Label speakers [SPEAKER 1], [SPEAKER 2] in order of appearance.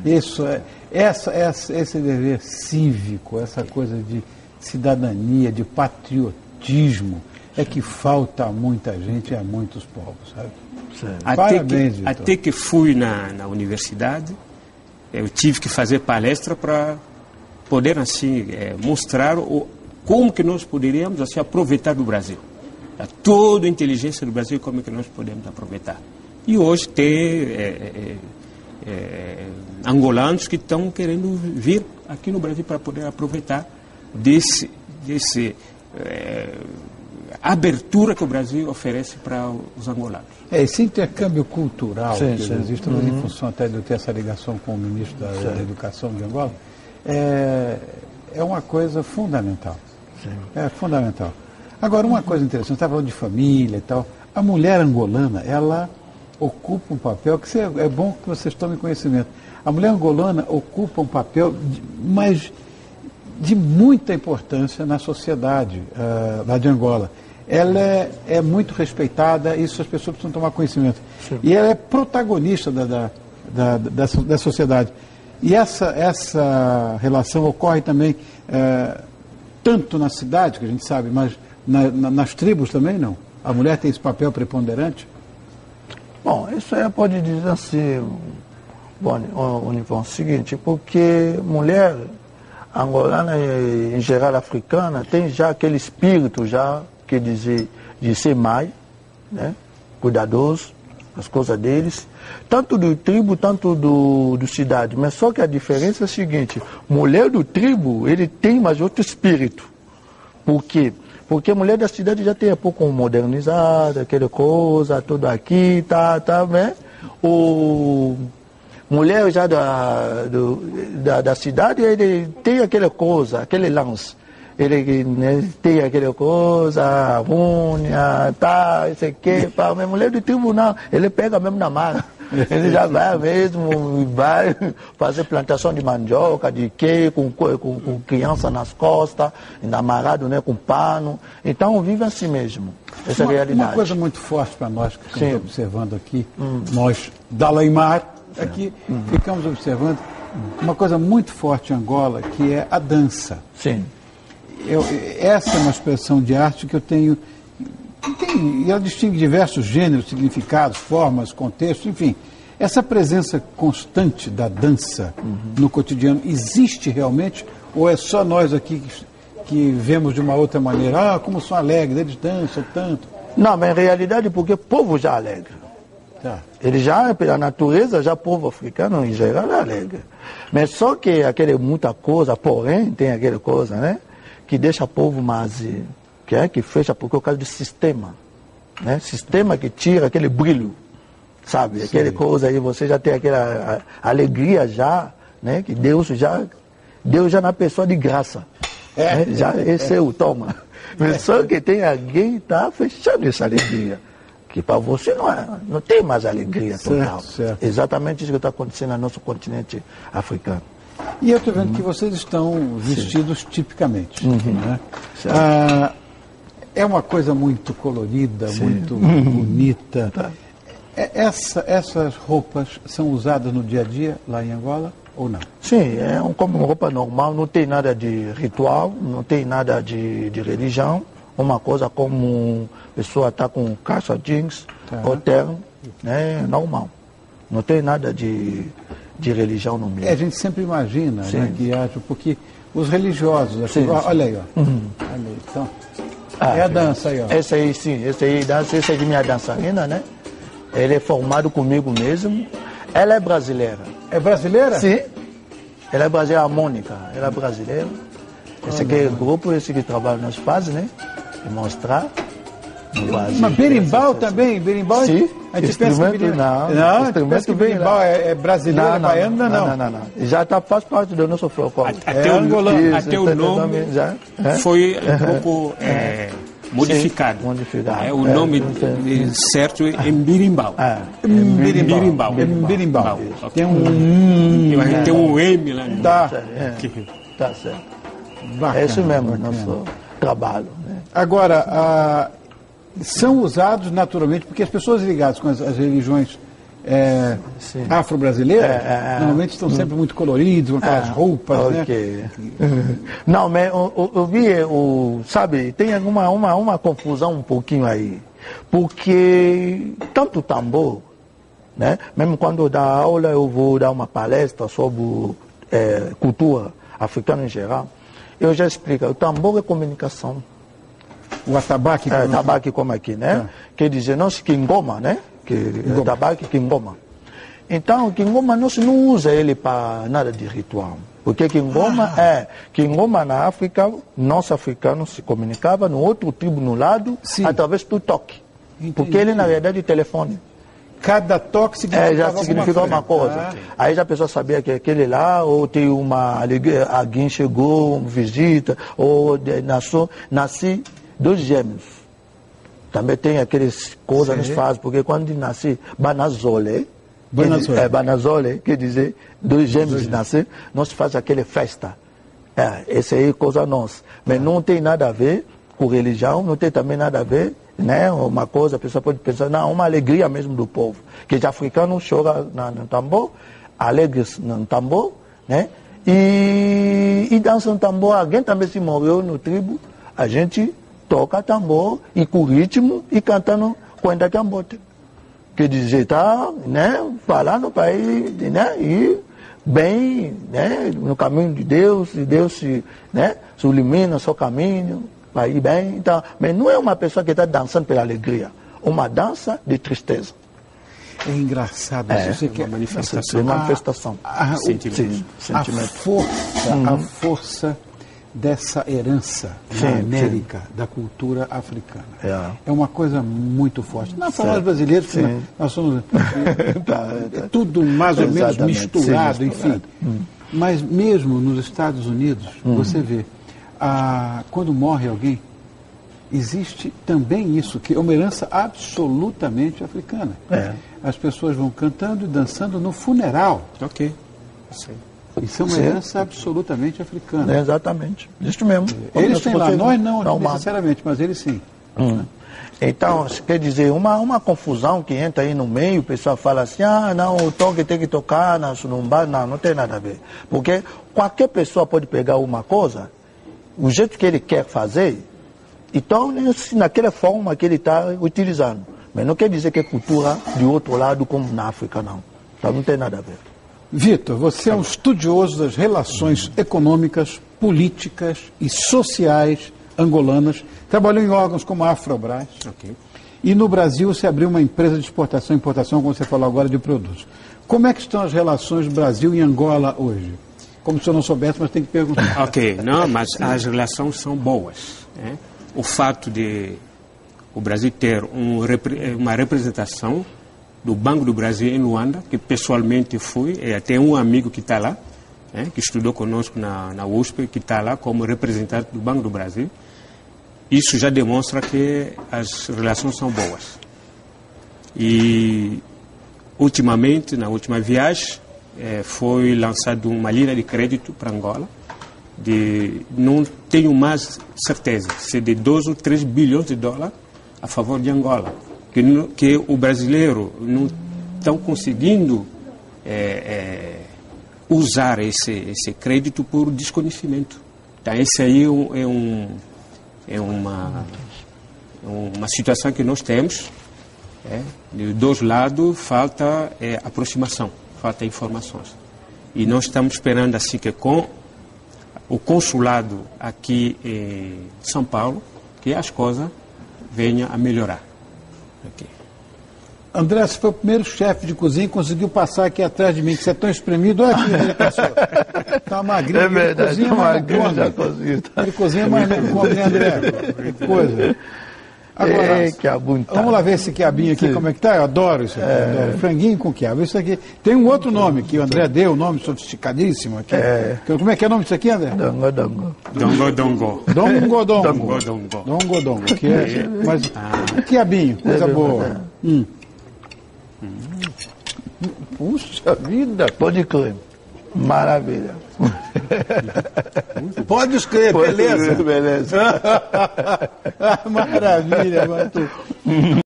[SPEAKER 1] Isso, esse dever cívico, essa coisa de cidadania, de patriotismo, é que falta a muita gente e a muitos povos, sabe? Parabéns, Vitor.
[SPEAKER 2] Até que fui na universidade, eu tive que fazer palestra para poder, assim, mostrar como que nós poderíamos, assim, aproveitar do Brasil. Toda a inteligência do Brasil, como é que nós podemos aproveitar. E hoje tem angolanos que estão querendo vir aqui no Brasil para poder aproveitar desse abertura que o Brasil oferece para os angolanos.
[SPEAKER 1] Esse intercâmbio cultural que existe, em função até de eu ter essa ligação com o ministro da Educação de Angola, é uma coisa fundamental. Sim. É fundamental. Agora, uma coisa interessante, você estava falando de família e tal, a mulher angolana, ela ocupa um papel, que é bom que vocês tomem conhecimento, a mulher angolana ocupa um papel, mas de muita importância na sociedade lá de Angola. Ela é muito respeitada, isso as pessoas precisam tomar conhecimento. Sim. E ela é protagonista da sociedade. E essa relação ocorre também tanto na cidade, que a gente sabe, mas nas tribos também não? A mulher tem esse papel preponderante?
[SPEAKER 3] Bom, isso aí pode dizer assim, o seguinte, porque mulher angolana, em geral africana, tem já aquele espírito já que dizer de ser mãe, né? Cuidadoso, as coisas deles, tanto do tribo, tanto do cidade. Mas só que a diferença é a seguinte, mulher do tribo, ele tem mais outro espírito. Por quê? Porque a mulher da cidade já tem um pouco modernizada, aquela coisa, tudo aqui, né? Mulher já da cidade, ele tem aquela coisa, aquele lance. Ele, né, tem aquela coisa, unha, isso aqui, mas mulher do tribunal, ele pega mesmo na mala. Ele já vai mesmo, vai fazer plantação de mandioca, de quê, com criança nas costas, amarrado, né, com pano. Então vive assim mesmo, essa é a realidade.
[SPEAKER 1] Uma coisa muito forte para nós que estamos observando aqui, nós da Leimar, aqui ficamos observando uma coisa muito forte em Angola, que é a dança.
[SPEAKER 3] Sim.
[SPEAKER 1] Essa é uma expressão de arte que eu tenho, e ela distingue diversos gêneros, significados, formas, contextos, enfim. Essa presença constante da dança no cotidiano existe realmente, ou é só nós aqui que vemos de uma outra maneira? Como são alegres, eles dançam tanto.
[SPEAKER 3] Não, mas em realidade porque o povo já é alegre. Tá. Ele já, pela natureza, já o povo africano em geral é alegre. Mas só que aquele muita coisa, porém, tem aquela coisa, né? Que deixa o povo mais, que fecha, porque é o caso do sistema, né? Sistema que tira aquele brilho, sabe? Sim. Aquela coisa aí, você já tem aquela alegria já, né? Que Deus já na pessoa de graça, né? Já esse é o toma. Mas só que tem alguém que está fechando essa alegria, que para você não tem mais alegria total. Certo. Exatamente isso que está acontecendo no nosso continente africano.
[SPEAKER 1] E eu estou vendo que vocês estão vestidos tipicamente. Né? É uma coisa muito colorida, muito bonita. Tá. Essas roupas são usadas no dia a dia lá em Angola ou não?
[SPEAKER 3] Sim, como uma roupa normal, não tem nada de ritual, não tem nada de religião. Uma coisa como a pessoa está com calça jeans ou terno, né? Normal. Não tem nada de religião no meio.
[SPEAKER 1] A gente sempre imagina, né, que haja, porque os religiosos, assim, olha aí, ó. Olha aí, então, a dança aí, ó.
[SPEAKER 3] Essa aí, sim, essa é minha dançarina, né? Ele é formado comigo mesmo. Ela é brasileira.
[SPEAKER 1] É brasileira?
[SPEAKER 3] Sim. Ela é brasileira, a Mônica, ela é brasileira. Esse aqui é o grupo, esse que trabalha nos faz, né? Demonstrar.
[SPEAKER 1] Mas berimbau também? Berimbau?
[SPEAKER 3] Sim.
[SPEAKER 1] A gente pensa que berimbau é brasileiro, baiano, não.
[SPEAKER 3] Já faz parte do nosso folclore.
[SPEAKER 2] Até o nome foi um pouco modificado. O nome certo é Mbirimbau.
[SPEAKER 1] Mbirimbau.
[SPEAKER 2] Tem um M lá.
[SPEAKER 3] Tá certo. Bacana, é isso mesmo, nosso trabalho. Né?
[SPEAKER 1] Agora, são usados naturalmente, porque as pessoas ligadas com as religiões afro-brasileiras, normalmente estão sempre muito coloridos, com aquelas roupas,
[SPEAKER 3] okay, né? Não, mas eu vi, sabe, tem uma confusão um pouquinho aí, porque tanto tambor, né? Mesmo quando eu dou aula, eu vou dar uma palestra sobre cultura africana em geral, eu já explico, o tambor é comunicação.
[SPEAKER 1] O atabaque?
[SPEAKER 3] Atabaque como aqui, né? Quer dizer, nós Kingoma, né? Atabaque Kingoma. Então, Kingoma nós não usa ele para nada de ritual. Porque Kingoma na África, nós africanos se comunicava no outro tribo no lado, através do toque. Entendi. Porque ele, na verdade, é telefone.
[SPEAKER 1] Cada toque
[SPEAKER 3] significa uma coisa. Aí já a pessoa sabia que aquele lá, ou tem alguém chegou, uma visita, ou nasci 2 gêmeos. Também tem aquelas coisas que fazem, porque quando nasce Banazole, quer dizer, 2 gêmeos nascer, nós fazemos aquela festa. Essa aí é coisa nossa. Mas não tem nada a ver com religião, não tem também nada a ver, né? Uma coisa, a pessoa pode pensar, não, uma alegria mesmo do povo. Que os africanos choram no tambor, alegres no tambor, né? E dançam no tambor. Alguém também se morreu no tribo, a gente toca tambor e com ritmo e cantando Kwenda Kambote. Quer dizer, tá, né, falando para ir, né, ir bem, né, no caminho de Deus, e Deus se ilumina o seu caminho, para ir bem. Então, mas não é uma pessoa que está dançando pela alegria, uma dança de tristeza.
[SPEAKER 1] É engraçado isso.
[SPEAKER 3] É uma manifestação.
[SPEAKER 1] A força dessa herança na América, da cultura africana. É uma coisa muito forte. Não para nós brasileiros, porque nós somos tudo mais ou menos misturado, enfim. Mas mesmo nos Estados Unidos, você vê, quando morre alguém, existe também isso, que é uma herança absolutamente africana. As pessoas vão cantando e dançando no funeral.
[SPEAKER 2] Ok. Sim.
[SPEAKER 1] Isso é uma herança absolutamente africana.
[SPEAKER 3] Exatamente. Isso mesmo.
[SPEAKER 1] Eles têm lá, nós não necessariamente, mas eles sim.
[SPEAKER 3] Então, quer dizer, uma confusão que entra aí no meio, o pessoal fala assim, não, o toque tem que tocar na surumbá, não tem nada a ver. Porque qualquer pessoa pode pegar uma coisa, o jeito que ele quer fazer, então naquela forma que ele está utilizando. Mas não quer dizer que é cultura de outro lado, como na África, não. Então não tem nada a ver.
[SPEAKER 1] Vitor, você é um estudioso das relações econômicas, políticas e sociais angolanas. Trabalhou em órgãos como a Afrobras. E no Brasil você abriu uma empresa de exportação e importação, como você falou agora, de produtos. Como é que estão as relações Brasil e Angola hoje? Como se o senhor não soubesse, mas tem que perguntar.
[SPEAKER 2] Não, mas as relações são boas. Né? O fato de o Brasil ter uma representação do Banco do Brasil em Luanda, que pessoalmente fui, tem um amigo que está lá, que estudou conosco na USP, que está lá como representante do Banco do Brasil. Isso já demonstra que as relações são boas. E, ultimamente, na última viagem, foi lançada uma linha de crédito para Angola. Não tenho mais certeza se de 2 ou 3 bilhões de dólares a favor de Angola. Que o brasileiro não está conseguindo usar esse crédito por desconhecimento. Então, esse aí é uma situação que nós temos. De 2 lados, falta aproximação, falta informações. E nós estamos esperando assim que com o consulado aqui em São Paulo, que as coisas venham a melhorar.
[SPEAKER 1] André, você foi o primeiro chefe de cozinha e conseguiu passar aqui atrás de mim, que você é tão espremido. Olha aqui, ele passou. Está magrinho.
[SPEAKER 3] É verdade,
[SPEAKER 1] ele cozinha mais come, André. Que coisa. Agora, vamos lá ver esse quiabinho aqui, como é que tá? Eu adoro isso aqui. Adoro. Franguinho com quiabo. Isso aqui tem um outro nome que o André deu, um nome sofisticadíssimo aqui. Como é que é o nome disso aqui, André?
[SPEAKER 3] Dongo.
[SPEAKER 1] Que é, mas quiabinho, coisa boa.
[SPEAKER 3] Puxa vida, pode crer. Maravilha.
[SPEAKER 1] Pode escrever, beleza?
[SPEAKER 3] Beleza.
[SPEAKER 1] Maravilha, Matu.